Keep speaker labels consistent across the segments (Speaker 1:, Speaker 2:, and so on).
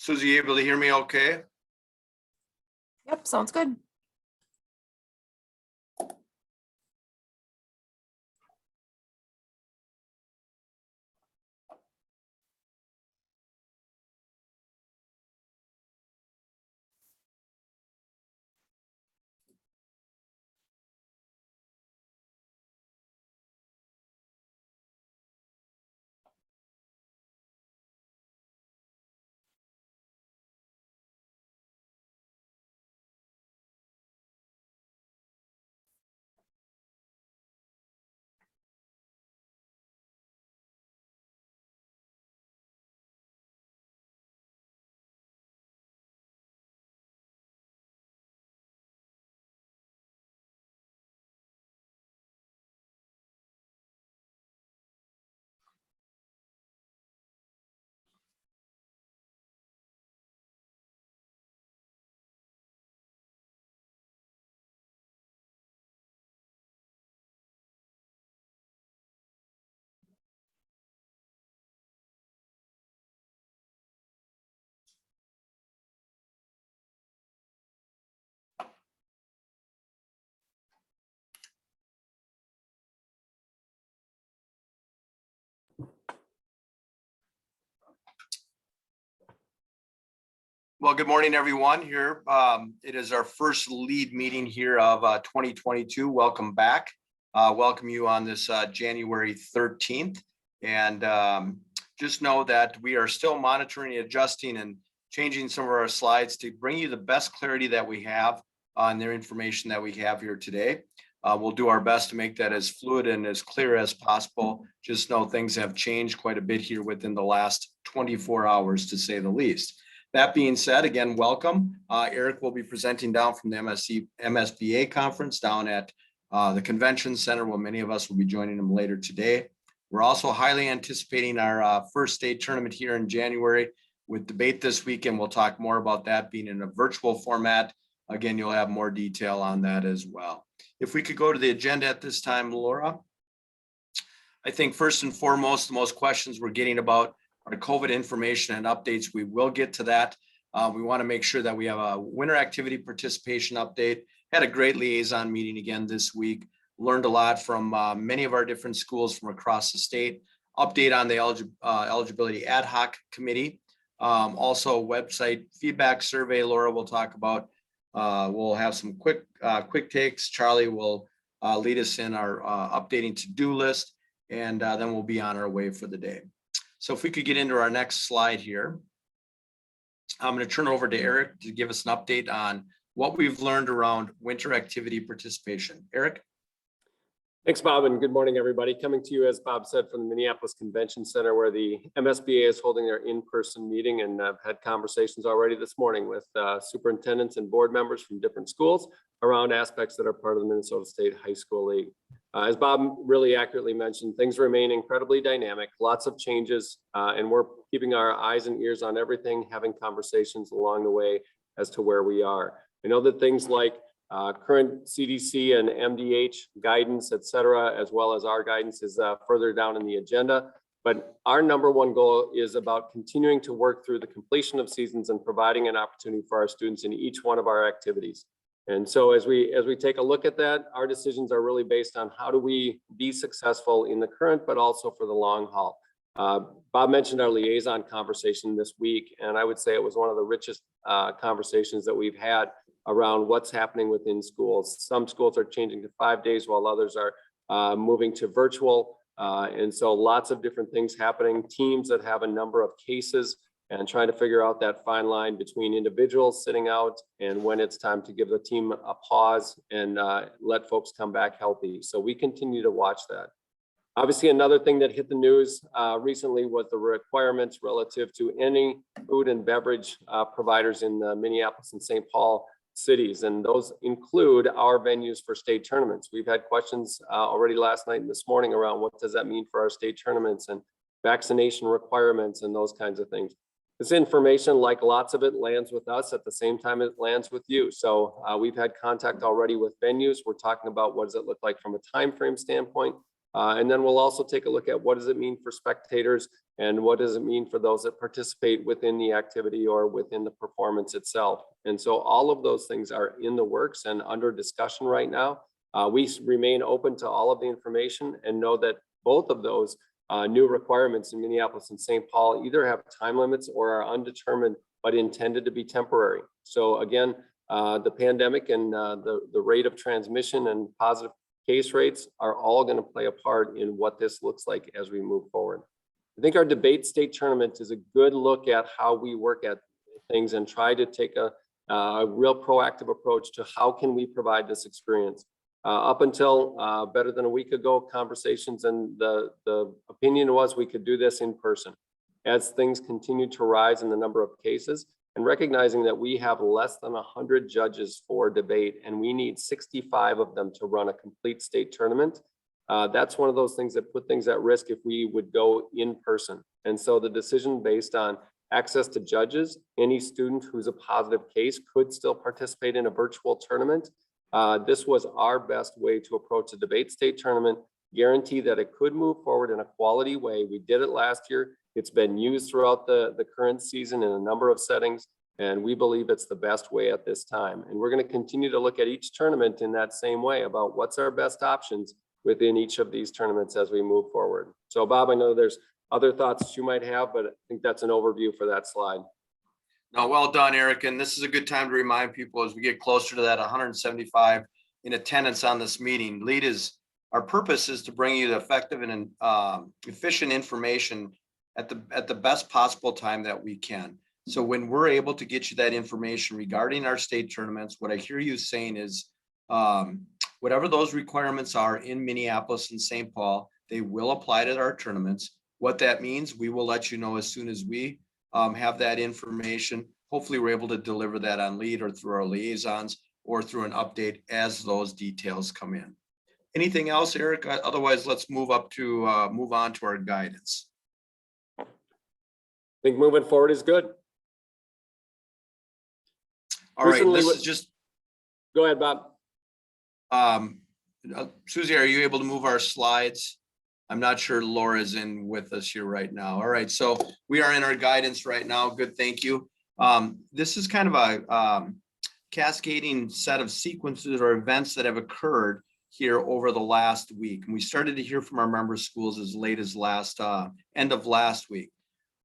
Speaker 1: Susie, able to hear me okay?
Speaker 2: Yep, sounds good.
Speaker 1: Well, good morning, everyone here. It is our first lead meeting here of 2022. Welcome back. Welcome you on this January 13th. And just know that we are still monitoring, adjusting, and changing some of our slides to bring you the best clarity that we have on their information that we have here today. We'll do our best to make that as fluid and as clear as possible. Just know things have changed quite a bit here within the last 24 hours, to say the least. That being said, again, welcome. Eric will be presenting down from the MSBA conference down at the Convention Center, where many of us will be joining him later today. We're also highly anticipating our first state tournament here in January with debate this weekend. We'll talk more about that being in a virtual format. Again, you'll have more detail on that as well. If we could go to the agenda at this time, Laura. I think first and foremost, the most questions we're getting about our COVID information and updates. We will get to that. We want to make sure that we have a winter activity participation update. Had a great liaison meeting again this week. Learned a lot from many of our different schools from across the state. Update on the Eligibility Ad Hoc Committee. Also website feedback survey Laura will talk about. We'll have some quick takes. Charlie will lead us in our updating to-do list, and then we'll be on our way for the day. So if we could get into our next slide here, I'm going to turn it over to Eric to give us an update on what we've learned around winter activity participation. Eric?
Speaker 3: Thanks, Bob, and good morning, everybody. Coming to you, as Bob said, from the Minneapolis Convention Center, where the MSBA is holding their in-person meeting, and I've had conversations already this morning with superintendents and board members from different schools around aspects that are part of the Minnesota State High School League. As Bob really accurately mentioned, things remain incredibly dynamic, lots of changes, and we're keeping our eyes and ears on everything, having conversations along the way as to where we are. I know that things like current CDC and MDH guidance, et cetera, as well as our guidance is further down in the agenda. But our number one goal is about continuing to work through the completion of seasons and providing an opportunity for our students in each one of our activities. And so as we take a look at that, our decisions are really based on how do we be successful in the current, but also for the long haul. Bob mentioned our liaison conversation this week, and I would say it was one of the richest conversations that we've had around what's happening within schools. Some schools are changing to 5 days while others are moving to virtual. And so lots of different things happening, teams that have a number of cases, and trying to figure out that fine line between individuals sitting out and when it's time to give the team a pause and let folks come back healthy. So we continue to watch that. Obviously, another thing that hit the news recently was the requirements relative to any food and beverage providers in the Minneapolis and St. Paul cities, and those include our venues for state tournaments. We've had questions already last night and this morning around what does that mean for our state tournaments and vaccination requirements and those kinds of things. This information, like lots of it, lands with us at the same time it lands with you. So we've had contact already with venues. We're talking about what does it look like from a time frame standpoint. And then we'll also take a look at what does it mean for spectators and what does it mean for those that participate within the activity or within the performance itself. And so all of those things are in the works and under discussion right now. We remain open to all of the information and know that both of those new requirements in Minneapolis and St. Paul either have time limits or are undetermined, but intended to be temporary. So again, the pandemic and the rate of transmission and positive case rates are all going to play a part in what this looks like as we move forward. I think our debate state tournament is a good look at how we work at things and try to take a real proactive approach to how can we provide this experience. Up until better than a week ago, conversations and the opinion was we could do this in person. As things continue to rise in the number of cases, and recognizing that we have less than 100 judges for debate and we need 65 of them to run a complete state tournament, that's one of those things that put things at risk if we would go in person. And so the decision based on access to judges, any student who's a positive case could still participate in a virtual tournament. This was our best way to approach a debate state tournament, guarantee that it could move forward in a quality way. We did it last year. It's been used throughout the current season in a number of settings, and we believe it's the best way at this time. And we're going to continue to look at each tournament in that same way about what's our best options within each of these tournaments as we move forward. So Bob, I know there's other thoughts you might have, but I think that's an overview for that slide.
Speaker 1: No, well done, Eric. And this is a good time to remind people as we get closer to that 175 in attendance on this meeting. Our purpose is to bring you the effective and efficient information at the best possible time that we can. So when we're able to get you that information regarding our state tournaments, what I hear you saying is whatever those requirements are in Minneapolis and St. Paul, they will apply to our tournaments. What that means, we will let you know as soon as we have that information. Hopefully we're able to deliver that on lead or through our liaisons or through an update as those details come in. Anything else, Eric? Otherwise, let's move on to our guidance.
Speaker 3: I think moving forward is good.
Speaker 1: All right,
Speaker 3: Personally,
Speaker 1: this is just,
Speaker 3: go ahead, Bob.
Speaker 1: Susie, are you able to move our slides? I'm not sure Laura's in with us here right now. All right, so we are in our guidance right now. Good, thank you. This is kind of a cascading set of sequences or events that have occurred here over the last week. And we started to hear from our member schools as late as end of last week.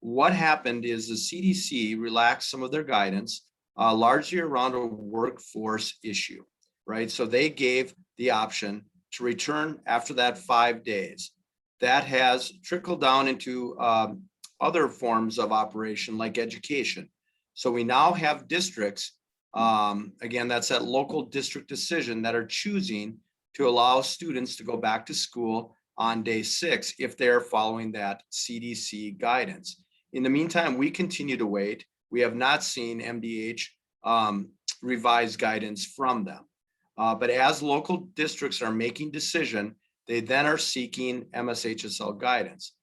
Speaker 1: What happened is the CDC relaxed some of their guidance, largely around a workforce issue, right? So they gave the option to return after that 5 days. That has trickled down into other forms of operation like education. So we now have districts, again, that's that local district decision, that are choosing to allow students to go back to school on day 6 if they're following that CDC guidance. In the meantime, we continue to wait. We have not seen MDH revised guidance from them. But as local districts are making decision, they then are seeking MSHSL guidance.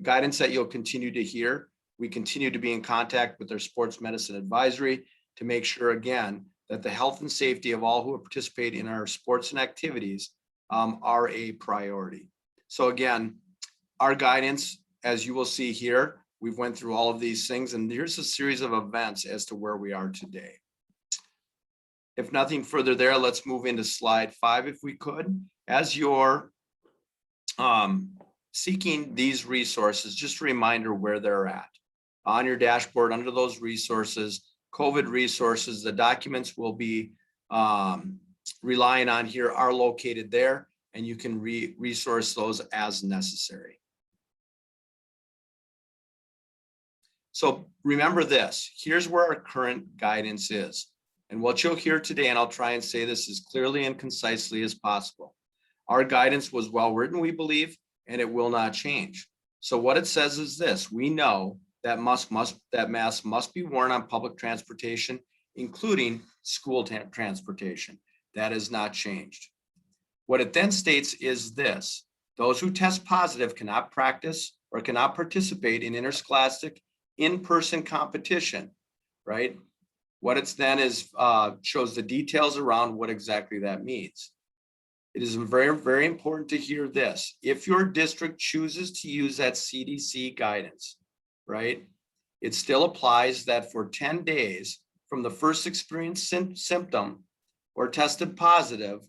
Speaker 1: Guidance that you'll continue to hear. We continue to be in contact with their sports medicine advisory to make sure, again, that the health and safety of all who participate in our sports and activities are a priority. So again, our guidance, as you will see here, we've went through all of these things, and here's a series of events as to where we are today. If nothing further there, let's move into slide 5 if we could. As you're seeking these resources, just a reminder where they're at. On your dashboard, under those resources, COVID resources, the documents we'll be relying on here are located there, and you can resource those as necessary. So remember this, here's where our current guidance is. And what you'll hear today, and I'll try and say this as clearly and concisely as possible. Our guidance was well written, we believe, and it will not change. So what it says is this: we know that masks must be worn on public transportation, including school transportation. That has not changed. What it then states is this: those who test positive cannot practice or cannot participate in interscholastic in-person competition, right? What it's then is shows the details around what exactly that means. it is very, very important to hear this. If your district chooses to use that CDC guidance, right, it still applies that for 10 days from the first experienced symptom or tested positive,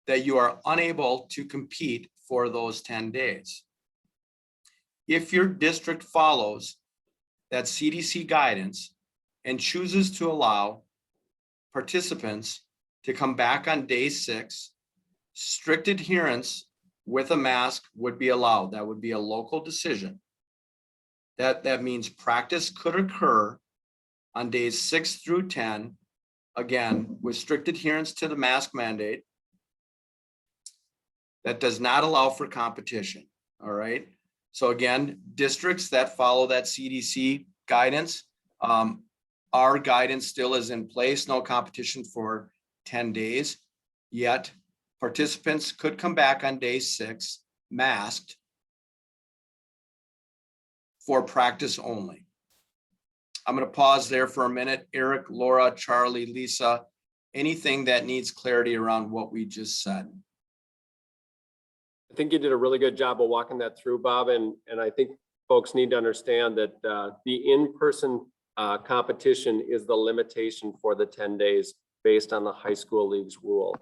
Speaker 1: that you are unable to compete for those 10 days. If your district follows that CDC guidance and chooses to allow participants to come back on day 6, strict adherence with a mask would be allowed. That would be a local decision. That means practice could occur on days 6 through 10, again, with strict adherence to the mask mandate. That does not allow for competition, all right? So again, districts that follow that CDC guidance, our guidance still is in place, no competition for 10 days, yet participants could come back on day 6 masked for practice only. I'm going to pause there for a minute. Eric, Laura, Charlie, Lisa, anything that needs clarity around what we just said?
Speaker 3: I think you did a really good job of walking that through, Bob, and I think folks need to understand that the in-person competition is the limitation for the 10 days based on the high school league's rule.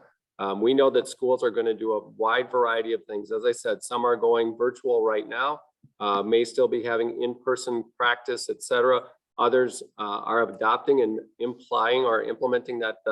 Speaker 3: We know that schools are going to do a wide variety of things. As I said, some are going virtual right now, may still be having in-person practice, et cetera. Others are adopting and implying or implementing that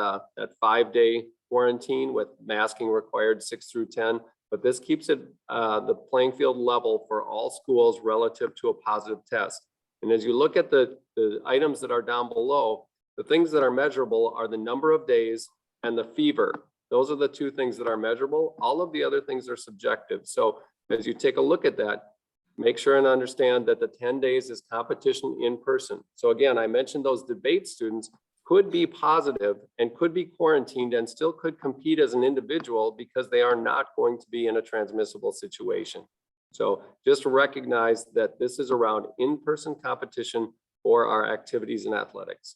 Speaker 3: 5-day quarantine with masking required 6 through 10. But this keeps it the playing field level for all schools relative to a positive test. And as you look at the items that are down below, the things that are measurable are the number of days and the fever. Those are the 2 things that are measurable. All of the other things are subjective. So as you take a look at that, make sure and understand that the 10 days is competition in person. So again, I mentioned those debate students could be positive and could be quarantined and still could compete as an individual because they are not going to be in a transmissible situation. So just recognize that this is around in-person competition for our activities in athletics.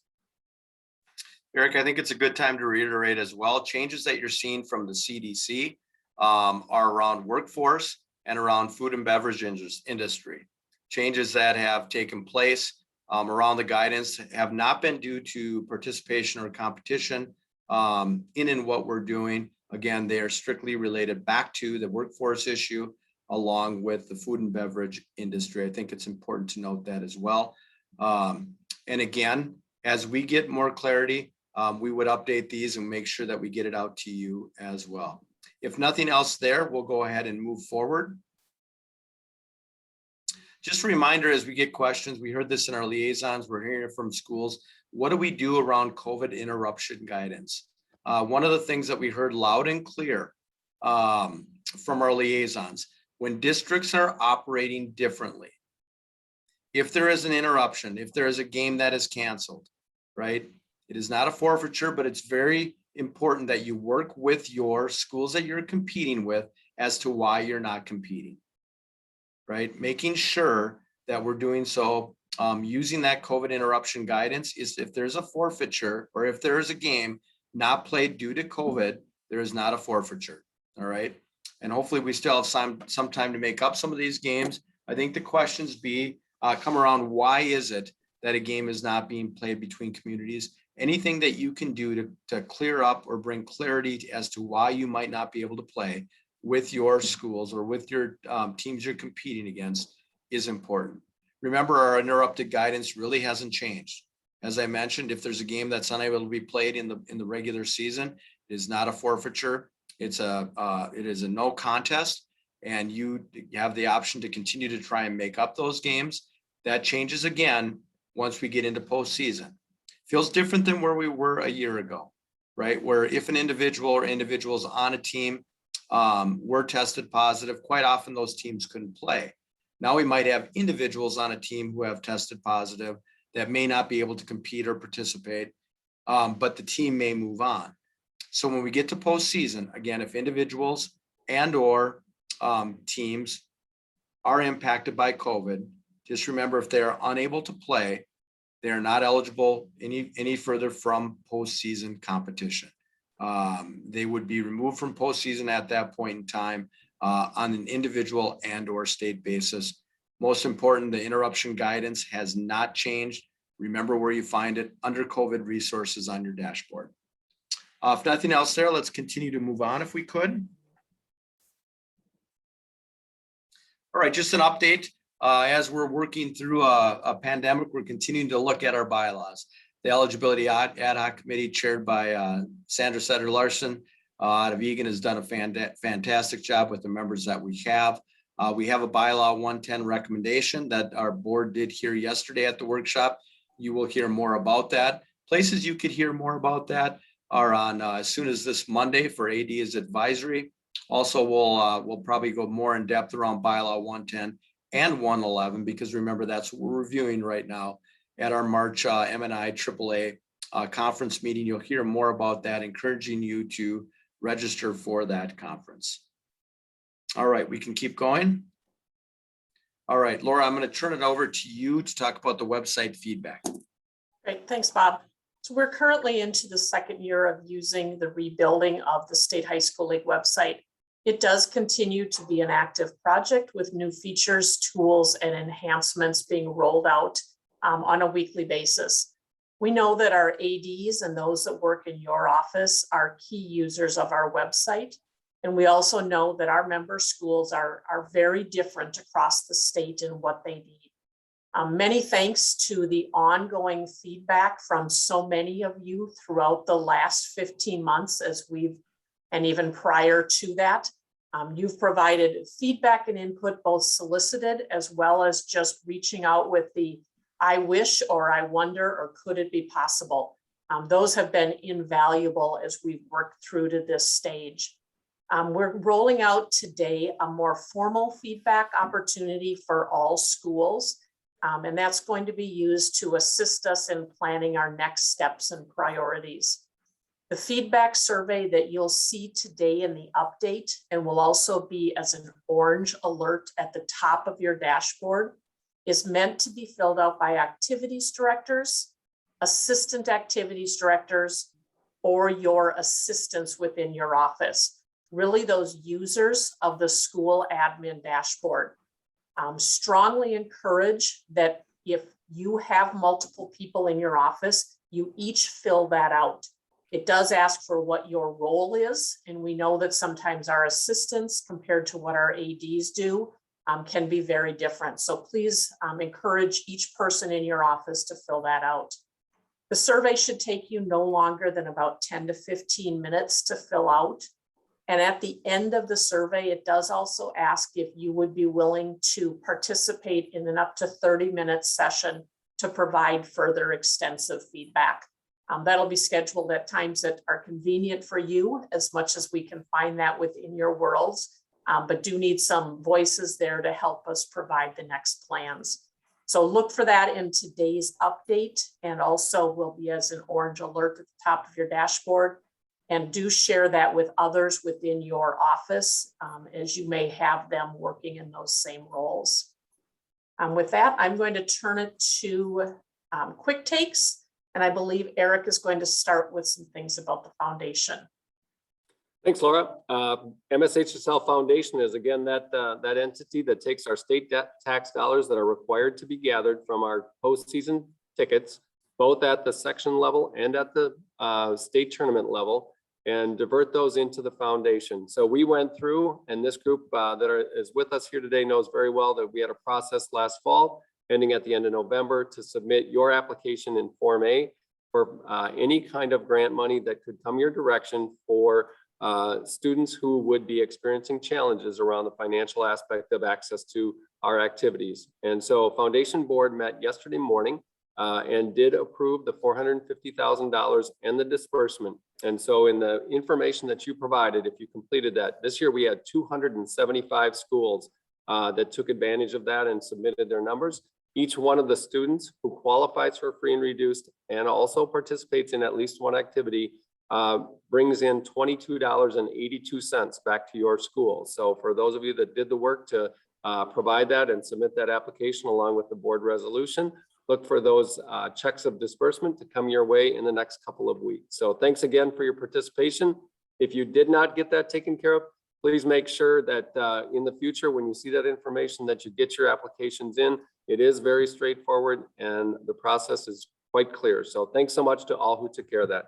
Speaker 1: Eric, I think it's a good time to reiterate as well. Changes that you're seeing from the CDC are around workforce and around food and beverage industry. Changes that have taken place around the guidance have not been due to participation or competition in what we're doing. Again, they are strictly related back to the workforce issue along with the food and beverage industry. I think it's important to note that as well. And again, as we get more clarity, we would update these and make sure that we get it out to you as well. If nothing else there, we'll go ahead and move forward. Just a reminder, as we get questions, we heard this in our liaisons, we're hearing it from schools. What do we do around COVID interruption guidance? One of the things that we heard loud and clear from our liaisons, when districts are operating differently, if there is an interruption, if there is a game that is canceled, right? It is not a forfeiture, but it's very important that you work with your schools that you're competing with as to why you're not competing, right? Making sure that we're doing so using that COVID interruption guidance is if there's a forfeiture or if there is a game not played due to COVID, there is not a forfeiture, all right? And hopefully we still have some time to make up some of these games. I think the questions come around, why is it that a game is not being played between communities? Anything that you can do to clear up or bring clarity as to why you might not be able to play with your schools or with your teams you're competing against is important. Remember, our interrupted guidance really hasn't changed. As I mentioned, if there's a game that's unable to be played in the regular season, it is not a forfeiture. It is a no contest, and you have the option to continue to try and make up those games. That changes again once we get into postseason. Feels different than where we were a year ago, right? Where if an individual or individuals on a team were tested positive, quite often those teams couldn't play. Now we might have individuals on a team who have tested positive that may not be able to compete or participate, but the team may move on. So when we get to postseason, again, if individuals and or teams are impacted by COVID, just remember, if they are unable to play, they are not eligible any further from postseason competition. They would be removed from postseason at that point in time on an individual and or state basis. Most important, the interruption guidance has not changed. Remember where you find it under COVID resources on your dashboard. If nothing else there, let's continue to move on if we could. All right, just an update. As we're working through a pandemic, we're continuing to look at our bylaws. The Eligibility Ad Hoc Committee chaired by Sandra Setter-Larson out of Egan has done a fantastic job with the members that we have. We have a bylaw 110 recommendation that our board did hear yesterday at the workshop. You will hear more about that. Places you could hear more about that are on as soon as this Monday for AD's advisory. Also, we'll probably go more in depth around bylaw 110 and 111, because remember, that's what we're reviewing right now at our March M&I AAA conference meeting. You'll hear more about that, encouraging you to register for that conference. All right, we can keep going. All right, Laura, I'm going to turn it over to you to talk about the website feedback.
Speaker 4: Great, thanks, Bob. So we're currently into the second year of using the rebuilding of the State High School League website. It does continue to be an active project with new features, tools, and enhancements being rolled out on a weekly basis. We know that our ADs and those that work in your office are key users of our website. And we also know that our member schools are very different across the state in what they need. Many thanks to the ongoing feedback from so many of you throughout the last 15 months and even prior to that. You've provided feedback and input, both solicited as well as just reaching out with the I wish or I wonder or could it be possible. Those have been invaluable as we've worked through to this stage. We're rolling out today a more formal feedback opportunity for all schools. And that's going to be used to assist us in planning our next steps and priorities. The feedback survey that you'll see today in the update and will also be as an orange alert at the top of your dashboard is meant to be filled out by activities directors, assistant activities directors, or your assistants within your office. Really those users of the school admin dashboard. Strongly encourage that if you have multiple people in your office, you each fill that out. It does ask for what your role is, and we know that sometimes our assistants compared to what our ADs do can be very different. So please encourage each person in your office to fill that out. The survey should take you no longer than about 10 to 15 minutes to fill out. And at the end of the survey, it does also ask if you would be willing to participate in an up to 30-minute session to provide further extensive feedback. That'll be scheduled at times that are convenient for you, as much as we can find that within your worlds, but do need some voices there to help us provide the next plans. So look for that in today's update, and also will be as an orange alert at the top of your dashboard. And do share that with others within your office as you may have them working in those same roles. With that, I'm going to turn it to quick takes. And I believe Eric is going to start with some things about the foundation.
Speaker 3: Thanks, Laura. MSHSL Foundation is again that entity that takes our state tax dollars that are required to be gathered from our postseason tickets, both at the section level and at the state tournament level, and divert those into the foundation. So we went through, and this group is with us here today knows very well that we had a process last fall, ending at the end of November, to submit your application in Form A for any kind of grant money that could come your direction for students who would be experiencing challenges around the financial aspect of access to our activities. And so Foundation Board met yesterday morning and did approve the $450,000 and the disbursement. And so in the information that you provided, if you completed that, this year we had 275 schools that took advantage of that and submitted their numbers. Each one of the students who qualifies for free and reduced and also participates in at least one activity brings in $22.82 back to your school. So for those of you that did the work to provide that and submit that application along with the board resolution, look for those checks of disbursement to come your way in the next couple of weeks. So thanks again for your participation. If you did not get that taken care of, please make sure that in the future, when you see that information, that you get your applications in. It is very straightforward and the process is quite clear. So thanks so much to all who took care of that.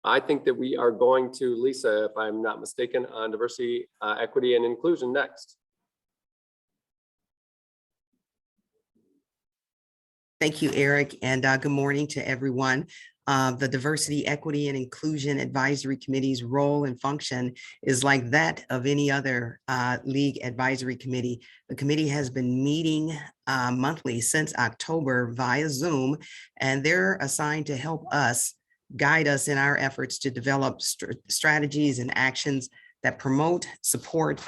Speaker 3: I think that we are going to Lisa, if I'm not mistaken, on diversity, equity, and inclusion next.
Speaker 5: Thank you, Eric, and good morning to everyone. The Diversity, Equity, and Inclusion Advisory Committee's role and function is like that of any other league advisory committee. The committee has been meeting monthly since October via Zoom, and they're assigned to help us guide us in our efforts to develop strategies and actions that promote, support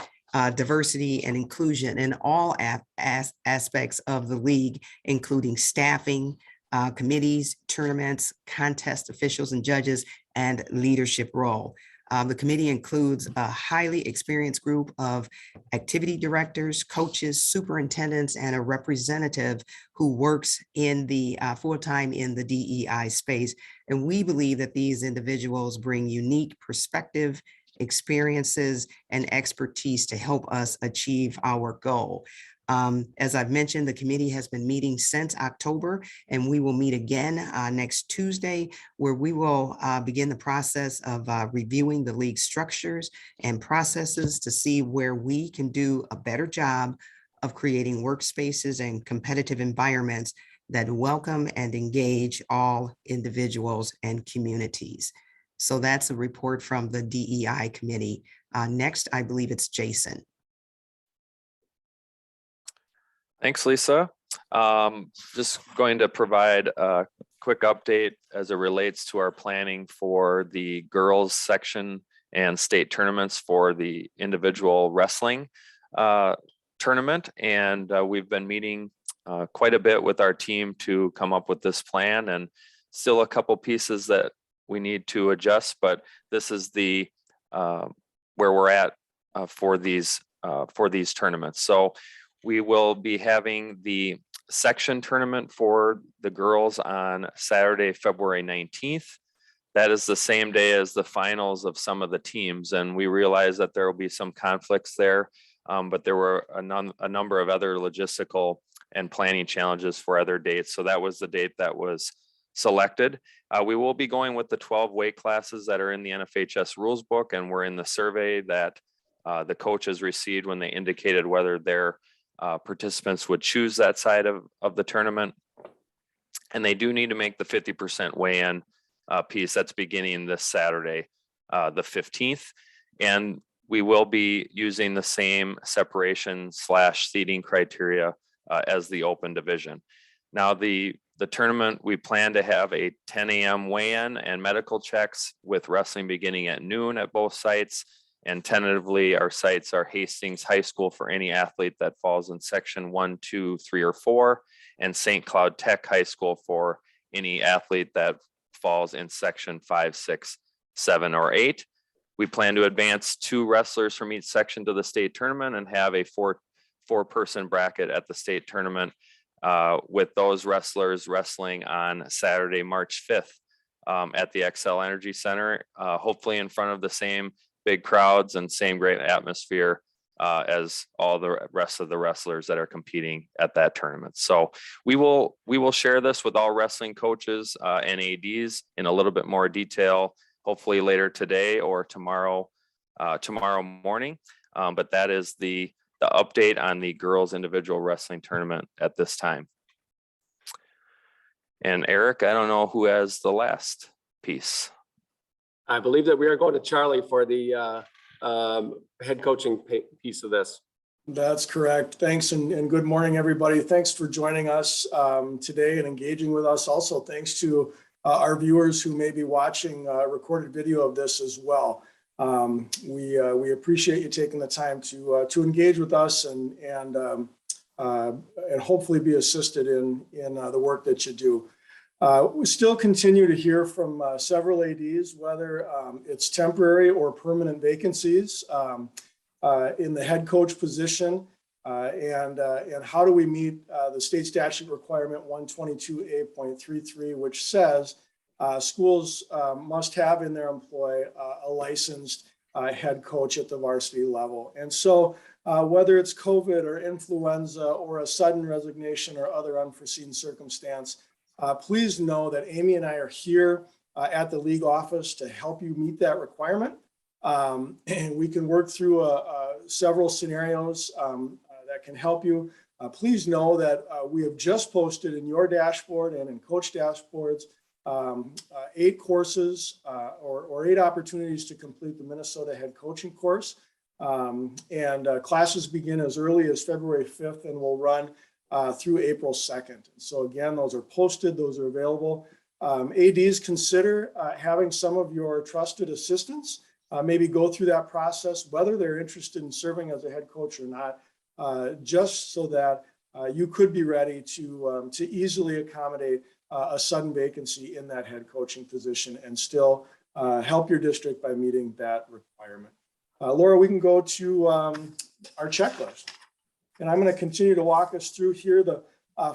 Speaker 5: diversity and inclusion in all aspects of the league, including staffing, committees, tournaments, contest officials and judges, and leadership role. The committee includes a highly experienced group of activity directors, coaches, superintendents, and a representative who works in the full-time in the DEI space. And we believe that these individuals bring unique perspective, experiences, and expertise to help us achieve our goal. As I've mentioned, the committee has been meeting since October, and we will meet again next Tuesday, where we will begin the process of reviewing the league structures and processes to see where we can do a better job of creating workspaces and competitive environments that welcome and engage all individuals and communities. So that's a report from the DEI committee. Next, I believe it's Jason.
Speaker 6: Thanks, Lisa. Just going to provide a quick update as it relates to our planning for the girls section and state tournaments for the individual wrestling tournament. And we've been meeting quite a bit with our team to come up with this plan, and still a couple pieces that we need to adjust, but this is the where we're at for these tournaments. So we will be having the section tournament for the girls on Saturday, February 19th. That is the same day as the finals of some of the teams. And we realize that there will be some conflicts there, but there were a number of other logistical and planning challenges for other dates. So that was the date that was selected. We will be going with the 12 weight classes that are in the NFHS rules book, and we're in the survey that the coaches received when they indicated whether their participants would choose that side of the tournament. And they do need to make the 50% weigh-in piece. That's beginning this Saturday, the 15th. And we will be using the same separation / seating criteria as the open division. Now, the tournament, we plan to have a 10 a.m. weigh-in and medical checks, with wrestling beginning at noon at both sites. And tentatively, our sites are Hastings High School for any athlete that falls in section 1, 2, 3, or 4, and St. Cloud Tech High School for any athlete that falls in section 5, 6, 7, or 8. We plan to advance 2 wrestlers from each section to the state tournament and have a four-person bracket at the state tournament, with those wrestlers wrestling on Saturday, March 5th at the XL Energy Center, hopefully in front of the same big crowds and same great atmosphere as all the rest of the wrestlers that are competing at that tournament. So we will share this with all wrestling coaches and ADs in a little bit more detail, hopefully later today or tomorrow morning. But that is the update on the girls individual wrestling tournament at this time. And Eric, I don't know who has the last piece.
Speaker 3: I believe that we are going to Charlie for the head coaching piece of this.
Speaker 7: That's correct. Thanks, and good morning, everybody. Thanks for joining us today and engaging with us. Also, thanks to our viewers who may be watching recorded video of this as well. We appreciate you taking the time to engage with us and hopefully be assisted in the work that you do. We still continue to hear from several ADs, whether it's temporary or permanent vacancies in the head coach position. And how do we meet the state statute requirement 122A.33, which says schools must have in their employ a licensed head coach at the varsity level. And so whether it's COVID or influenza or a sudden resignation or other unforeseen circumstance, please know that Amy and I are here at the league office to help you meet that requirement. And we can work through several scenarios that can help you. Please know that we have just posted in your dashboard and in coach dashboards 8 courses or 8 opportunities to complete the Minnesota head coaching course. And classes begin as early as February 5th and will run through April 2nd. So again, those are posted, those are available. ADs, consider having some of your trusted assistants maybe go through that process, whether they're interested in serving as a head coach or not, just so that you could be ready to easily accommodate a sudden vacancy in that head coaching position and still help your district by meeting that requirement. Laura, we can go to our checklist. And I'm going to continue to walk us through here. The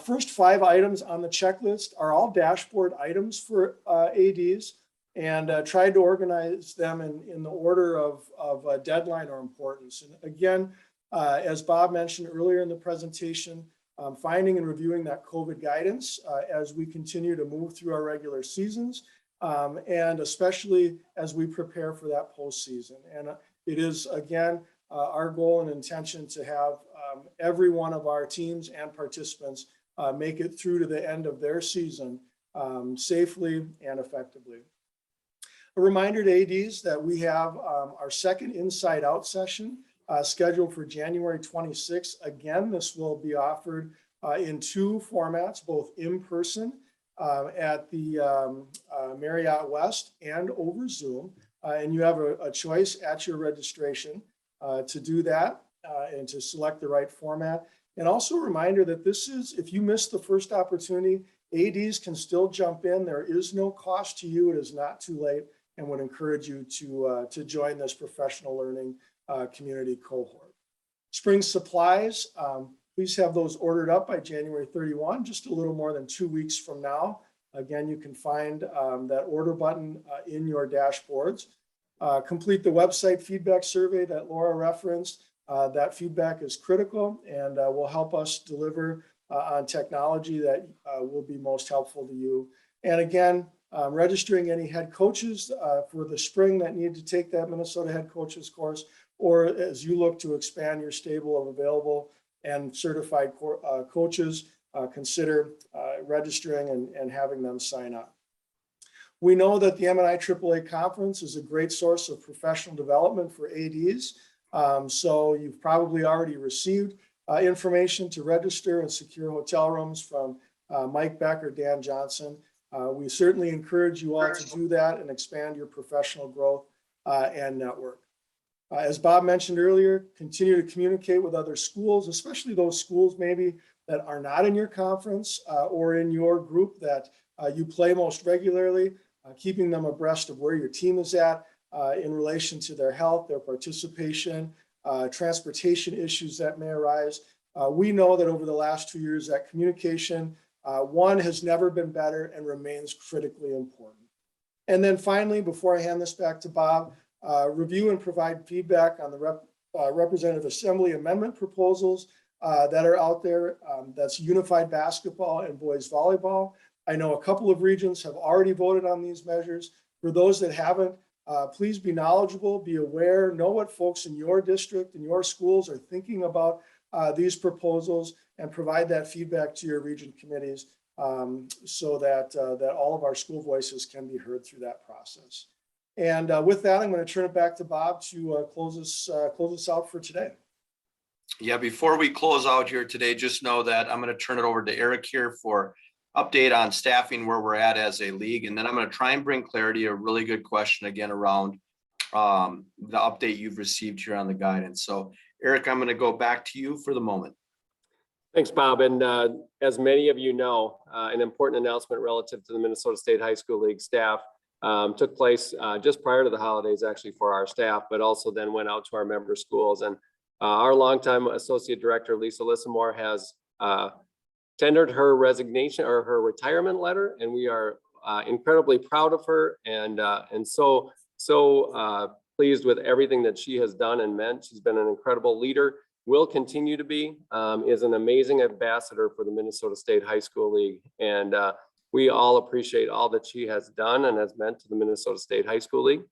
Speaker 7: first 5 items on the checklist are all dashboard items for ADs, and tried to organize them in the order of deadline or importance. And again, as Bob mentioned earlier in the presentation, finding and reviewing that COVID guidance as we continue to move through our regular seasons, and especially as we prepare for that postseason. And it is, again, our goal and intention to have every one of our teams and participants make it through to the end of their season safely and effectively. A reminder to ADs that we have our second Inside Out session scheduled for January 26th. Again, this will be offered in 2 formats, both in person at the Marriott West and over Zoom. And you have a choice at your registration to do that and to select the right format. And also a reminder that this is, if you missed the first opportunity, ADs can still jump in. There is no cost to you. It is not too late, and would encourage you to join this professional learning community cohort. Spring supplies, please have those ordered up by January 31, just a little more than 2 weeks from now. Again, you can find that order button in your dashboards. Complete the website feedback survey that Laura referenced. That feedback is critical and will help us deliver on technology that will be most helpful to you. And again, registering any head coaches for the spring that need to take that Minnesota head coaches course, or as you look to expand your stable of available and certified coaches, consider registering and having them sign up. We know that the M&I AAA conference is a great source of professional development for ADs. So you've probably already received information to register and secure hotel rooms from Mike Beck or Dan Johnson. We certainly encourage you all to do that and expand your professional growth and network. As Bob mentioned earlier, continue to communicate with other schools, especially those schools maybe that are not in your conference or in your group that you play most regularly, keeping them abreast of where your team is at in relation to their health, their participation, transportation issues that may arise. We know that over the last 2 years that communication, one, has never been better and remains critically important. And then finally, before I hand this back to Bob, review and provide feedback on the Representative Assembly amendment proposals that are out there. That's unified basketball and boys volleyball. I know a couple of regions have already voted on these measures. For those that haven't, please be knowledgeable, be aware, know what folks in your district and your schools are thinking about these proposals, and provide that feedback to your region committees so that all of our school voices can be heard through that process. And with that, I'm going to turn it back to Bob to close us out for today.
Speaker 1: Yeah, before we close out here today, just know that I'm going to turn it over to Eric here for update on staffing, where we're at as a league. And then I'm going to try and bring clarity, a really good question again around the update you've received here on the guidance. So Eric, I'm going to go back to you for the moment.
Speaker 3: Thanks, Bob. And as many of you know, an important announcement relative to the Minnesota State High School League staff took place just prior to the holidays, actually, for our staff, but also then went out to our member schools. And Our longtime Associate Director, Lisa Lissamore, has tendered her resignation or her retirement letter, and we are incredibly proud of her and so pleased with everything that she has done and meant. She's been an incredible leader, will continue to be, is an amazing ambassador for the Minnesota State High School League. And we all appreciate all that she has done and has meant to the Minnesota State High School League.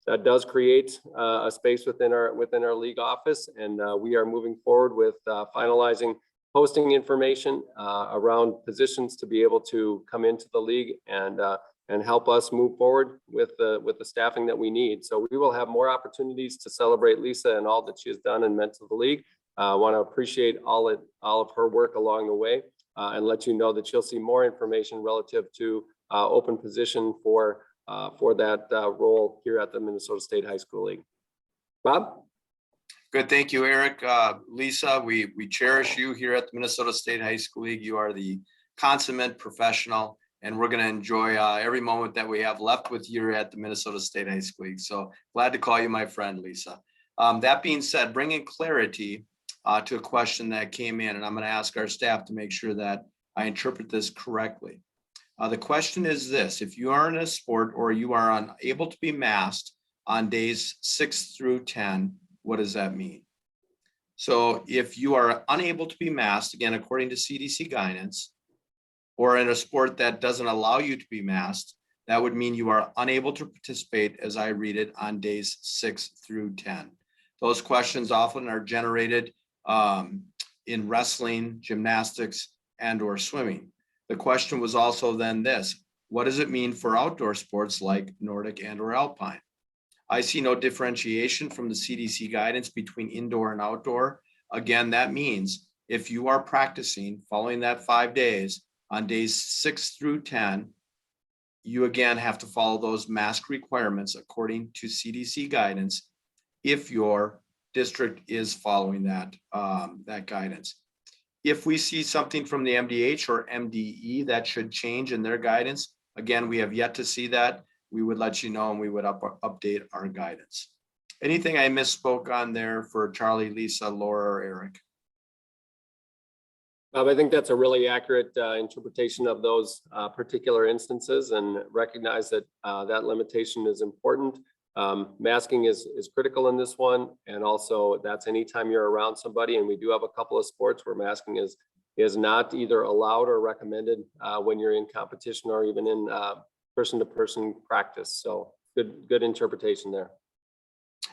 Speaker 3: That does create a space within our league office, and we are moving forward with finalizing posting information around positions to be able to come into the league and help us move forward with the staffing that we need. So we will have more opportunities to celebrate Lisa and all that she has done and meant to the league. I want to appreciate all of her work along the way and let you know that you'll see more information relative to open position for that role here at the Minnesota State High School League. Bob?
Speaker 1: Good, thank you, Eric. Lisa, we cherish you here at the Minnesota State High School League. You are the consummate professional, and we're going to enjoy every moment that we have left with you at the Minnesota State High School League. So glad to call you my friend, Lisa. That being said, bringing clarity to a question that came in, and I'm going to ask our staff to make sure that I interpret this correctly. The question is this: if you are in a sport or you are unable to be masked on days 6 through 10, what does that mean? So if you are unable to be masked, again, according to CDC guidance, or in a sport that doesn't allow you to be masked, that would mean you are unable to participate, as I read it, on days 6 through 10. Those questions often are generated in wrestling, gymnastics, and or swimming. The question was also then this: what does it mean for outdoor sports like Nordic and or Alpine? I see no differentiation from the CDC guidance between indoor and outdoor. Again, that means if you are practicing following that 5 days on days 6 through 10, you again have to follow those mask requirements according to CDC guidance if your district is following that guidance. If we see something from the MDH or MDE that should change in their guidance, again, we have yet to see that. We would let you know and we would update our guidance. Anything I misspoke on there for Charlie, Lisa, Laura, or Eric?
Speaker 3: I think that's a really accurate interpretation of those particular instances, and recognize that that limitation is important. Masking is critical in this one, and also that's anytime you're around somebody, and we do have a couple of sports where masking is not either allowed or recommended when you're in competition or even in person-to-person practice. So good interpretation there.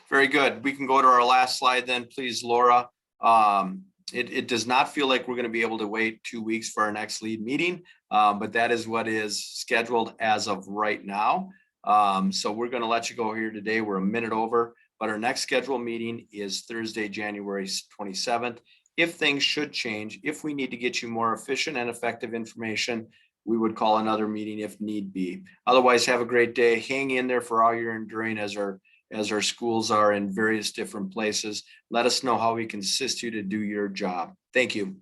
Speaker 1: Very good. We can go to our last slide then, please, Laura. It does not feel like we're going to be able to wait 2 weeks for our next lead meeting, but that is what is scheduled as of right now. So we're going to let you go here today. We're a minute over, but our next scheduled meeting is Thursday, January 27th. If things should change, if we need to get you more efficient and effective information, we would call another meeting if need be. Otherwise, have a great day. Hang in there for all you're enduring as our schools are in various different places. Let us know how we can assist you to do your job. Thank you.